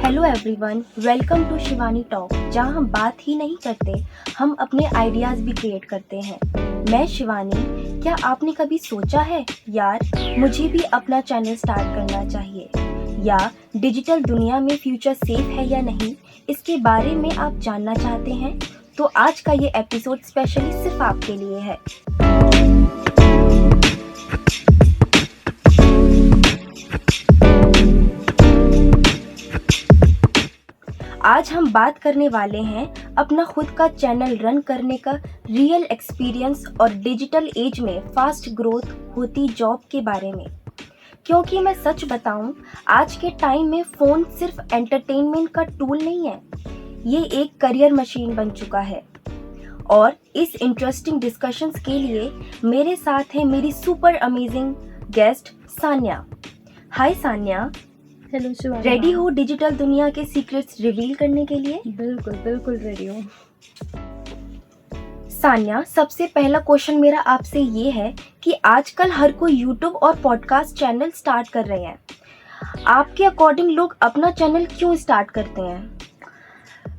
Hello everyone, welcome to Shivani talk, जहां हम बात ही नहीं करते, हम अपने आइडियाज़ भी क्रिएट करते हैं। मैं शिवानी। क्या आपने कभी सोचा है यार मुझे भी अपना चैनल स्टार्ट करना चाहिए, या डिजिटल दुनिया में फ्यूचर सेफ है या नहीं, इसके बारे में आप जानना चाहते हैं? तो आज का ये एपिसोड स्पेशली सिर्फ आपके लिए है। आज हम बात करने वाले हैं अपना खुद का चैनल रन करने का रियल एक्सपीरियंस और डिजिटल एज में फास्ट ग्रोथ होती जॉब के बारे में। क्योंकि मैं सच बताऊं, आज के टाइम में फ़ोन सिर्फ एंटरटेनमेंट का टूल नहीं है, ये एक करियर मशीन बन चुका है। और इस इंटरेस्टिंग डिस्कशंस के लिए मेरे साथ है मेरी सुपर अमेजिंग गेस्ट सान्या। हाय सान्या। हेलो शिवानी। रेडी हो डिजिटल दुनिया के सीक्रेट्स रिवील करने के लिए? बिल्कुल बिल्कुल रेडी हूँ। सान्या, सबसे पहला क्वेश्चन मेरा आपसे ये है कि आजकल हर कोई यूट्यूब और पॉडकास्ट चैनल स्टार्ट कर रहे हैं। आपके अकॉर्डिंग लोग अपना चैनल क्यों स्टार्ट करते हैं?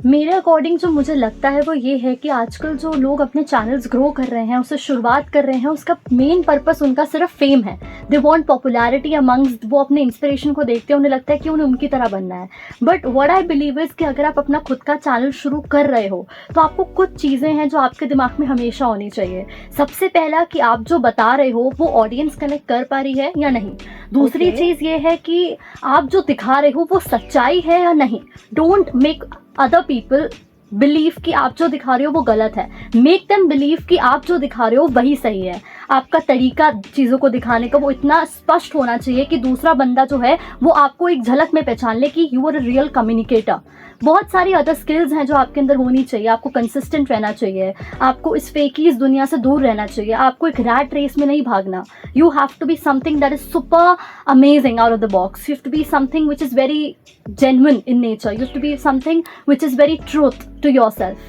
मेरे अकॉर्डिंग जो मुझे लगता है वो ये है कि आजकल जो लोग अपने चैनल्स ग्रो कर रहे हैं, उससे शुरुआत कर रहे हैं, उसका मेन पर्पस उनका सिर्फ फेम है। दे वांट पॉपुलैरिटी अमंग्स, वो अपने इंस्पिरेशन को देखते हैं, उन्हें लगता है कि उन्हें उनकी तरह बनना है। But what I believe is कि अगर आप अपना खुद का चैनल शुरू कर रहे हो तो आपको कुछ चीज़ें हैं जो आपके दिमाग में हमेशा होनी चाहिए। सबसे पहला कि आप जो बता रहे हो वो ऑडियंस कनेक्ट कर पा रही है या नहीं। दूसरी चीज़ ये है कि आप जो दिखा रहे हो वो सच्चाई है या नहीं। Don't make other people believe कि आप जो दिखा रहे हो वो गलत है। मेक देम बिलीव कि आप जो दिखा रहे हो वही सही है। आपका तरीका चीज़ों को दिखाने का वो इतना स्पष्ट होना चाहिए कि दूसरा बंदा जो है वो आपको एक झलक में पहचान ले कि you are a real communicator. बहुत सारी अदर स्किल्स हैं जो आपके अंदर होनी चाहिए। आपको कंसिस्टेंट रहना चाहिए, आपको इस फेकीज दुनिया से दूर रहना चाहिए, आपको एक रैट रेस में नहीं भागना। You have to be something that is super amazing out of the box. You have to be something which is very genuine in nature. You have to be something which is very truth to yourself.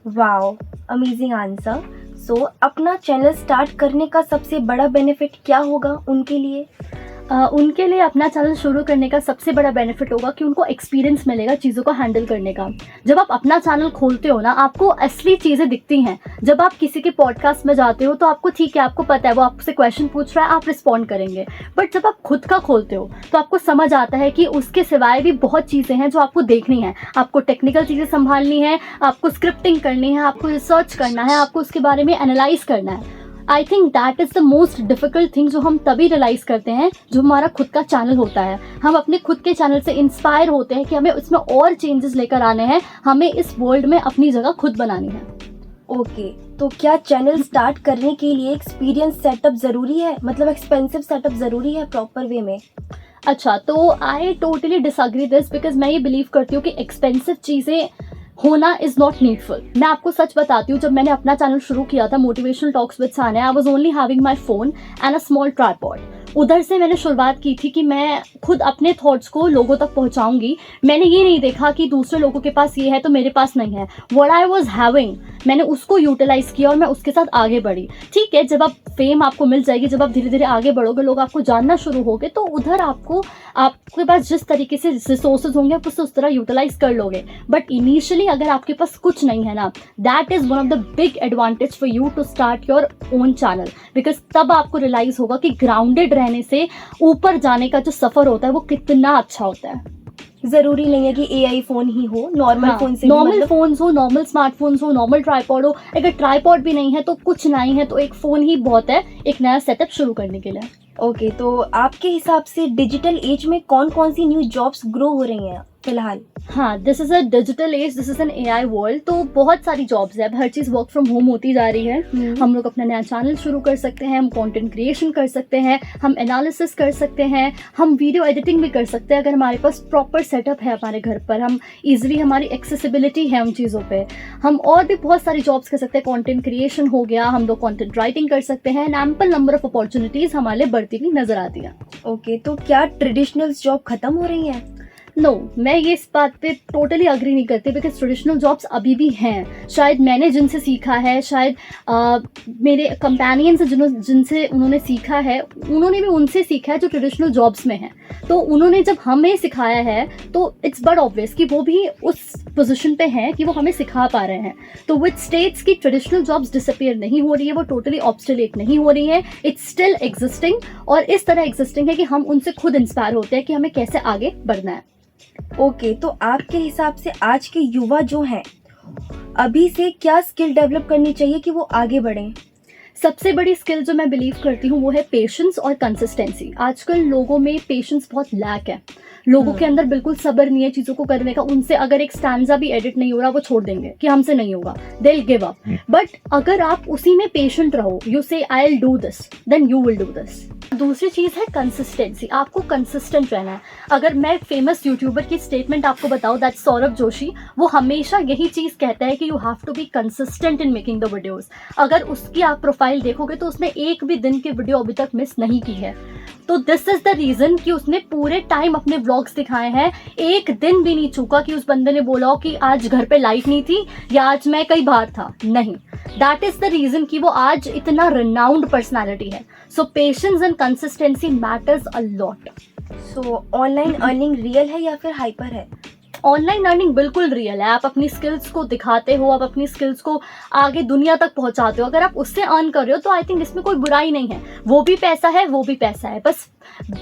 Wow, amazing answer. So अपना channel start करने का सबसे बड़ा benefit क्या होगा उनके लिए? उनके लिए अपना चैनल शुरू करने का सबसे बड़ा बेनिफिट होगा कि उनको एक्सपीरियंस मिलेगा चीज़ों को हैंडल करने का। जब आप अपना चैनल खोलते हो ना, आपको असली चीज़ें दिखती हैं। जब आप किसी के पॉडकास्ट में जाते हो तो आपको ठीक है, आपको पता है वो आपसे क्वेश्चन पूछ रहा है, आप रिस्पॉन्ड करेंगे। बट जब आप खुद का खोलते हो तो आपको समझ आता है कि उसके सिवाय भी बहुत चीज़ें हैं जो आपको देखनी है। आपको टेक्निकल चीज़ें संभालनी है, आपको स्क्रिप्टिंग करनी है, आपको रिसर्च करना है, आपको उसके बारे में एनालाइज करना है। I think that is the most difficult thing जो हम तभी रियलाइज़ करते हैं जो हमारा खुद का चैनल होता है। हम अपने खुद के चैनल से इंस्पायर होते हैं कि हमें उसमें और चेंजेस लेकर आने हैं, हमें इस वर्ल्ड में अपनी जगह खुद बनानी है। ओके, तो क्या चैनल स्टार्ट करने के लिए एक्सपीरियंस सेटअप ज़रूरी है, मतलब एक्सपेंसिव सेटअप ज़रूरी है प्रॉपर वे में? अच्छा, तो I totally disagree this, because मैं ये बिलीव करती हूँ कि एक्सपेंसिव चीज़ें होना इज़ नॉट नीडफुल। मैं आपको सच बताती हूँ, जब मैंने अपना चैनल शुरू किया था motivational talks with Sanya, I was only having my phone and a small tripod. उधर से मैंने शुरुआत की थी कि मैं खुद अपने थॉट्स को लोगों तक पहुंचाऊंगी। मैंने ये नहीं देखा कि दूसरे लोगों के पास ये है तो मेरे पास नहीं है। व्हाट आई वाज हैविंग, मैंने उसको यूटिलाइज किया और मैं उसके साथ आगे बढ़ी। ठीक है, जब आप फेम आपको मिल जाएगी, जब आप धीरे धीरे आगे बढ़ोगे, लोग आपको जानना शुरू होंगे, तो उधर आपके पास जिस तरीके से रिसोर्सेज होंगे आप उससे उस तरह यूटिलाइज कर लोगे। बट इनिशियली अगर आपके पास कुछ नहीं है ना, that is one of the big advantage for you to start your own channel. Because तब आपको रियलाइज होगा कि ग्राउंडेड रहने से ऊपर जाने का जो सफ़र होता है वो कितना अच्छा होता है। ज़रूरी नहीं है कि एआई फ़ोन ही हो, नॉर्मल फ़ोन से नॉर्मल फ़ोन्स हो, नॉर्मल स्मार्टफोन्स हो, नॉर्मल ट्राइपॉड हो। अगर ट्राइपॉड भी नहीं है तो कुछ नहीं है तो एक फ़ोन ही बहुत है एक नया सेटअप शुरू करने के लिए। ओके, तो आपके हिसाब से डिजिटल एज में कौन कौन सी न्यू जॉब्स ग्रो हो रही हैं फिलहाल? हाँ, this is a digital age, this is an AI world. तो बहुत सारी जॉब्स है, अब हर चीज़ वर्क फ्रॉम होम होती जा रही है। हम लोग अपना नया चैनल शुरू कर सकते हैं, हम कंटेंट क्रिएशन कर सकते हैं, हम एनालिसिस कर सकते हैं, हम वीडियो एडिटिंग भी कर सकते हैं। अगर हमारे पास प्रॉपर सेटअप है हमारे घर पर, हम ईजिली, हमारी एक्सेसिबिलिटी है उन चीज़ों पे, हम और भी बहुत सारी जॉब्स कर सकते हैं। कंटेंट क्रिएशन हो गया, हम लोग कंटेंट राइटिंग कर सकते हैं and ample number of opportunities हमारे बढ़ती हुई नज़र आती हैं। ओके, तो क्या ट्रेडिशनल जॉब खत्म हो रही हैं? नो मैं ये इस बात पे टोटली अग्री नहीं करती, बिकॉज ट्रेडिशनल जॉब्स अभी भी हैं। शायद मैंने जिनसे सीखा है, शायद मेरे कंपेनियन से जिनसे उन्होंने सीखा है, उन्होंने भी उनसे सीखा है जो ट्रेडिशनल जॉब्स में हैं। तो उन्होंने जब हमें सिखाया है तो इट्स बट ऑब्वियस कि वो भी उस पोजीशन पे हैं कि वो हमें सिखा पा रहे हैं। तो विद स्टेट्स की ट्रेडिशनल जॉब्स डिसअपियर नहीं हो रही है, वो टोटली ऑब्स्टलेट नहीं हो रही है, इट्स स्टिल एग्जिस्टिंग, और इस तरह एग्जिस्टिंग है कि हम उनसे खुद इंस्पायर होते हैं कि हमें कैसे आगे बढ़ना है। ओके, तो आपके हिसाब से आज के युवा जो हैं अभी से क्या स्किल डेवलप करनी चाहिए कि वो आगे बढ़ें? सबसे बड़ी स्किल जो मैं बिलीव करती हूँ वो है पेशेंस और कंसिस्टेंसी। आजकल लोगों में पेशेंस बहुत लैक है, लोगों के अंदर बिल्कुल सब्र नहीं है चीज़ों को करने का। उनसे अगर एक स्टैंजा भी एडिट नहीं हो रहा वो छोड़ देंगे कि हमसे नहीं होगा, they will give up. But अगर आप उसी में पेशेंट रहो, you say I will do this, then you will do this. दूसरी चीज़ है कंसिस्टेंसी, आपको कंसिस्टेंट रहना है। अगर मैं फेमस यूट्यूबर की स्टेटमेंट आपको बताऊँ, दैट सौरभ जोशी, वो हमेशा यही चीज़ कहता है कि you have to be consistent in making the videos. अगर उसकी आप प्रोफाइल देखोगे तो उसने एक भी दिन की वीडियो अभी तक मिस नहीं की है। तो दिस इज द रीजन कि उसने पूरे टाइम अपने व्लॉग्स दिखाए हैं, एक दिन भी नहीं चूका कि उस बंदे ने बोला हो कि आज घर पे लाइट नहीं थी या आज मैं कहीं बाहर था, नहीं। दैट इज द रीजन कि वो आज इतना रिनाउंड पर्सनालिटी है। So patience and consistency matters a lot. So online earning real है या फिर हाइपर है? ऑनलाइन अर्निंग बिल्कुल रियल है। आप अपनी स्किल्स को दिखाते हो, आप अपनी स्किल्स को आगे दुनिया तक पहुंचाते हो, अगर आप उससे अर्न कर रहे हो तो आई थिंक इसमें कोई बुराई नहीं है। वो भी पैसा है, वो भी पैसा है। बस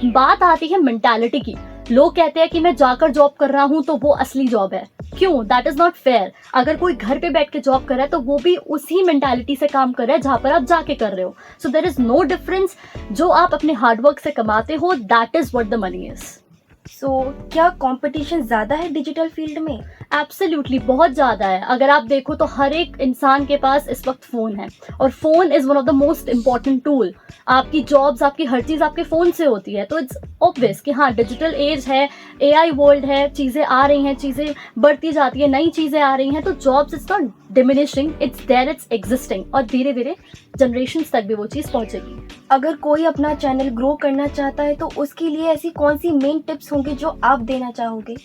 बात आती है मेंटालिटी की। लोग कहते हैं कि मैं जाकर जॉब कर रहा हूं तो वो असली जॉब है। क्यों? That is not fair. अगर कोई घर पे बैठ के जॉब कर रहा है तो वो भी उसी मेंटालिटी से काम कर रहा है जहां पर आप जाके कर रहे हो। So there is no difference. जो आप अपने हार्डवर्क से कमाते हो, that is what the money is. So क्या कंपटीशन ज़्यादा है डिजिटल फील्ड में? एब्सोल्युटली बहुत ज़्यादा है। अगर आप देखो तो हर एक इंसान के पास इस वक्त फ़ोन है, और phone is one of the most important tool. आपकी जॉब्स, आपकी हर चीज़ आपके फ़ोन से होती है। तो इट्स ऑब्वियस कि हाँ, डिजिटल एज है, एआई वर्ल्ड है, चीज़ें आ रही हैं, चीज़ें बढ़ती जाती है, नई चीज़ें आ रही हैं। तो jobs it's not diminishing, it's there, it's existing, और धीरे धीरे जनरेशंस तक भी वो चीज़ पहुँचेगी। अगर कोई अपना चैनल ग्रो करना चाहता है तो उसके लिए ऐसी कौन सी मेन टिप्स होंगे जो आप देना चाहोगे?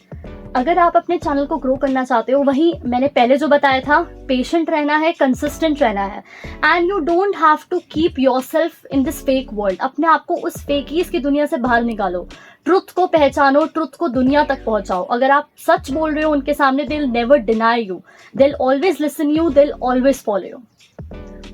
अगर आप अपने चैनल को ग्रो करना चाहते हो, वही मैंने पहले जो बताया था, पेशेंट रहना है, कंसिस्टेंट रहना है, and you don't have to keep yourself in this fake world. अपने आप को उस फेकीज की दुनिया से बाहर निकालो, ट्रुथ को पहचानो, ट्रुथ को दुनिया तक पहुंचाओ। अगर आप सच बोल रहे हो उनके सामने, they will never deny you, they will always listen you, they will always follow you.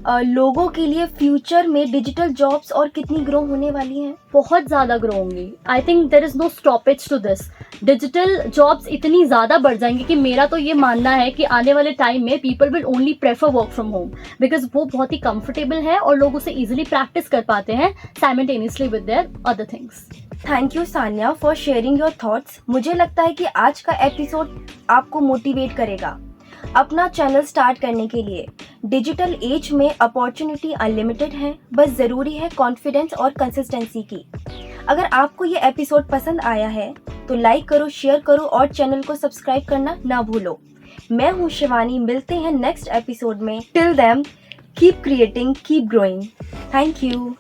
लोगों के लिए फ्यूचर में डिजिटल जॉब्स और कितनी ग्रो होने वाली हैं? बहुत ज़्यादा ग्रो होंगी। I think there is no stoppage to this. Digital jobs इतनी ज़्यादा बढ़ जाएंगी कि मेरा तो ये मानना है कि आने वाले टाइम में people will only prefer work from home, because वो बहुत ही कंफर्टेबल है और लोग उसे ईजिली प्रैक्टिस कर पाते हैं simultaneously with their other things. Thank you Sanya for sharing your thoughts. मुझे लगता है कि आज का एपिसोड आपको मोटिवेट करेगा अपना चैनल स्टार्ट करने के लिए। डिजिटल एज में अपॉर्चुनिटी अनलिमिटेड है, बस ज़रूरी है कॉन्फिडेंस और कंसिस्टेंसी की। अगर आपको ये एपिसोड पसंद आया है तो लाइक करो, शेयर करो और चैनल को सब्सक्राइब करना ना भूलो। मैं हूँ शिवानी, मिलते हैं नेक्स्ट एपिसोड में। Till then keep creating, keep growing. Thank you.